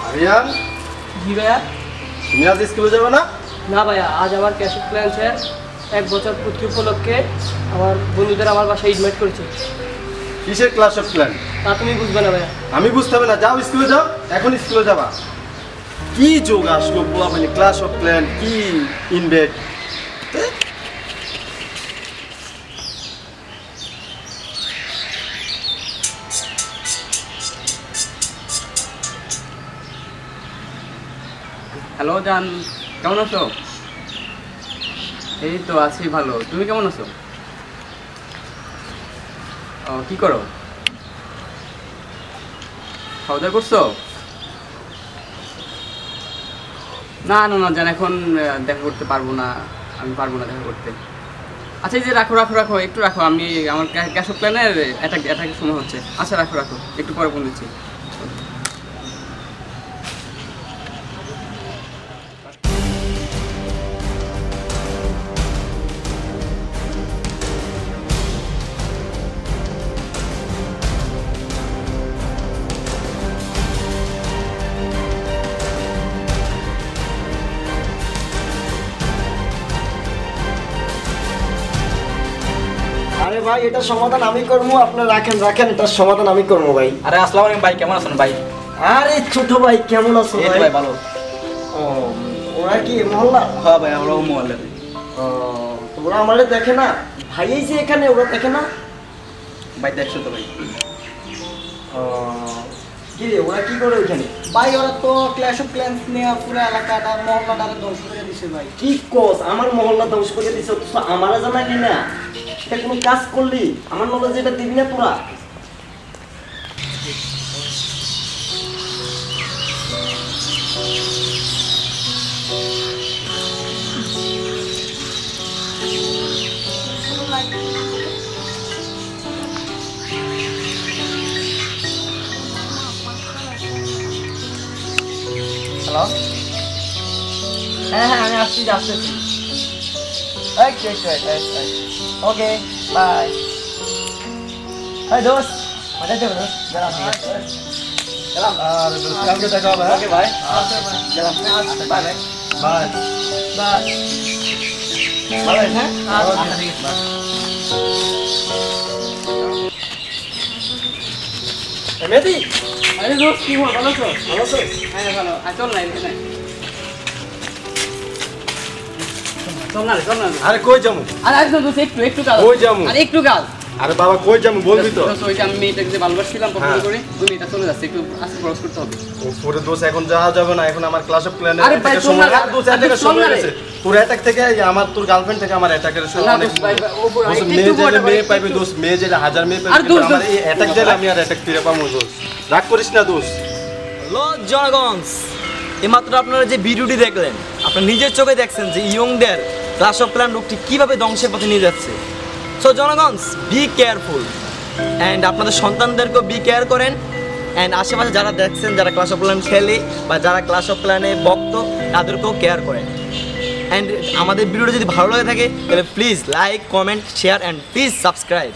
আরিয়ান, জি ভাইয়া। তুমি আজ স্কুলে যাবে না? না ভাইয়া, আজ আমার ক্যাশ প্ল্যান স্যার 1 বছর পূর্তি উপলক্ষে আমার বন্ধুদের আমার বাসায় ইনভাইট করেছে। কিসের ক্লাস অফ প্ল্যান? তা তুমি বুঝবে না ভাইয়া। আমি বুঝতে হবে না, যাও স্কুলে যাও, এখন স্কুলে যাবা। কি যোগ আসলো পোলা মানে ক্লাস অফ প্ল্যান কি ইনভাইট? হ্যালো জান, কেমন আছো? এই তো আছি ভালো, তুমি কেমন আছো? ও, কি করো? খাওয়া দাওয়া করছো? না না না জান, এখন দেখা করতে পারবো না, আমি পারবো না দেখা করতে। আচ্ছা এই যে রাখো রাখো রাখো, একটু রাখো, আমি আমার ক্যাশ অফ প্ল্যানের অ্যাটাকের সময় হচ্ছে। আচ্ছা রাখো রাখো, একটু পরে ফোন দিচ্ছি। আরে ভাই, এটা সমাধান আমি করবো, আপনার রাখেন রাখেন, এটার সমাধান আমি করবো ভাই। আরে আসসালামু আলাইকুম ভাই, কেমন আছেন ভাই? আরে ছোট ভাই, কেমন আছো এই তো ভাই? ভাই ভালো। ও, ওরা কি মহল্লা? হ্যাঁ ভাই, আমরা মোবাইলে। ও, ওরা আমারে দেখে না ভাই, এই যে এখানে ওরা দেখে না ভাই দেখছো তো ভাই? ও, কি রে, ওরা কি করে ওইখানে? ভাই ওরা তো ক্ল্যাশ অফ ক্ল্যান্স নিয়ে পুরো এলাকাটা মহল্লাটা ধ্বংস করে দিছে ভাই। কি কোস, আমার মহল্লা ধ্বংস করে দিছে, অথচ আমারা জানালি না? এটা কোনো কাজ করলি আমার নলেজ এটা দিবি না তোরা? হ্যালো, হ্যাঁ হ্যাঁ আমি আসছি আসতেছি। Okay bye. হাই দোস্ত, মজা দেবো দোস্ত, গেলাম গেলাম। আর কালকে দেখা হবে। ওকে ভাই, গেলাম, bye bye bye bye bye. হ্যাঁ আচ্ছা ঠিক আছে, বাই। মেহেদি, আরে দোস্ত, কি হলো, ভালো আছো? ভালো আছো? হ্যাঁ ভালো। চল না এখানে, চল না রে, চল না। আরে কই যামু? আরে একদম দোস্ত, একটু একটু কাজ। কই যামু? আরে একটু কাজ। আরে বাবা কই যামু বলবি তো? দোস্ত, ওইটা আমি মেয়েটাকে যে ভালোবাসছিলাম পছন্দ হ্যাঁ। করে, ওই মেয়েটা চলে যাচ্ছে, একটু আস্তে খরচ করতে হবে। ওপরে দোষ এখন যাওয়া যাবে না, এখন আমার ক্লাস অফ প্ল্যানে আরে ভাই, চল না, দোষ অ্যাটাকের চল সময় না রে। গেছে। তোর অ্যাটাক থেকে আমার তোর গার্লফ্রেন্ড থেকে আমার অ্যাটাকের সময় না অনেক দোস্ত, ভাই, ভাই, ওপরে দোষ একটু মেয়ে একটু যে মেয়ে একটু পাইবে দোষ, মেয়ে যে হাজার মেয়ে পাইবে, আর কিন্তু দোষ, আমার দোষ। এই অ্যাটাক দিলে আমি আর অ্যাটাক ফিরে পাবো দোষ। রাগ করিস না দোষ। হ্যালো জনগণ, এইমাত্র আপনারা যে ভিডিওটি দেখলেন, আপনারা নিজের চোখে দেখছেন যে ইয়ংদের ক্লাস অফ প্ল্যান রোগটি কীভাবে ধ্বংসের পথে নিয়ে যাচ্ছে। সো জনগণ, বি কেয়ারফুল অ্যান্ড আপনাদের সন্তানদেরকেও বি কেয়ার করেন। অ্যান্ড আশেপাশে যারা দেখছেন, যারা ক্লাস অফ প্ল্যান খেলে বা যারা ক্লাস অফ প্ল্যানে ভক্ত, তাদেরকেও কেয়ার করেন। অ্যান্ড আমাদের ভিডিওটা যদি ভালো লাগে থাকে তাহলে please like, comment, share and please subscribe.